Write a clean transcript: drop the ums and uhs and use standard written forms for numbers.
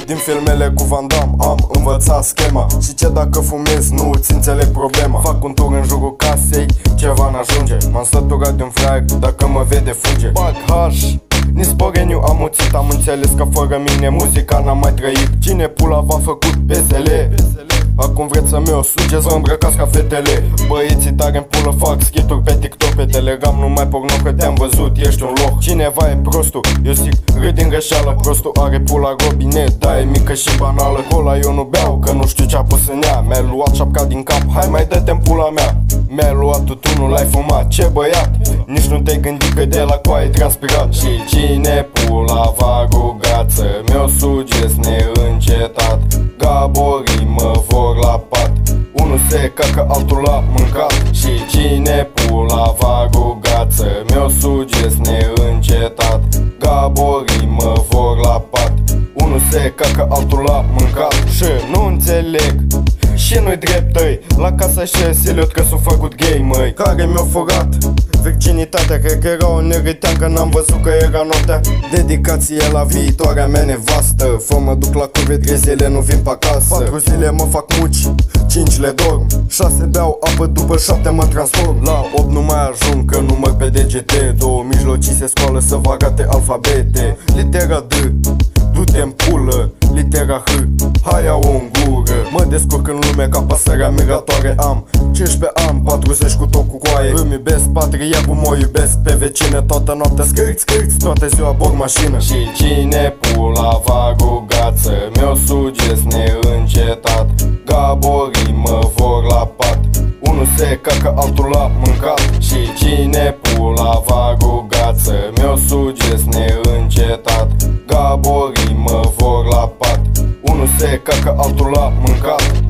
Din filmele cu Van Damme am învățat schema. Și ce dacă fumez, nu îți înțeleg problema. Fac un tur în jurul casei, ceva n-ajunge. M-am săturat de un fraier, dacă mă vede fuge. Bag hash, nici sporeniu am muțit. Am înțeles că fără mine muzica n-am mai trăit. Cine pula v-a făcut PSL? Acum vreți să mi-o sugeți, vă îmbrăcați ca fetele. Băieții tare în pulă fac skituri pe TikTok, pe Telegram, nu mai porno că te-am văzut, ești un loc. Cineva e prostul, eu zic râd din greșeală. Prostul are pula robinet, da, e mică și banală. Cola eu nu beau, că nu știu ce-a pus în ea. Mi-a luat șapca din cap, hai mai dă-te-n pula mea. Mi-a luat tutunul, l-ai fumat, ce băiat. Nici nu te-ai gândit că de la coaie transpirat. Și cine pula va rugat să mi-o sugeți neîncetat. Gaborii mă vor la pat, unul se cacă, altul la mâncat. Și cine pula va rugat să mi-o sugeți neîncetat. Gaborii mă vor la pat, unul se cacă, altul la mâncat. Și nu înțeleg și nu-i drept, tăi. La casa și Siliot că s-o făcut gay, măi. Care mi-a furat virginitatea, cred că era o neritean, că n-am văzut că era noaptea. Dedicație la viitoarea mea nevastă. Fă mă duc la curve, 3 zile nu vin pe acasă. 4 zile mă fac muci, 5 le dorm, 6 beau apă, după 7 mă transform. La 8 nu mai ajung, că număr pe degete. 2 mijlocii se scoală să vă arate alfabete. Litera D, du-te-n pulă. Litera H, hai au în gură. Mă descurc în lume ca pasărea migratoare. Am 15 ani, 40 cu tot cu coaie. Îmi iubesc patria cum o iubesc pe vecine. Toată noaptea scârți, scârți, toată ziua bor mașină. Și cine pula va rugat să mi-o sugeți neîncetat. Gaborii mă vor la pat, unul se cacă, altul la mâncat. Și cine pula va rugat să mi-o sugeți neîncetat. Gaborii mă vor la pat, unul se cacă, altul la mâncat.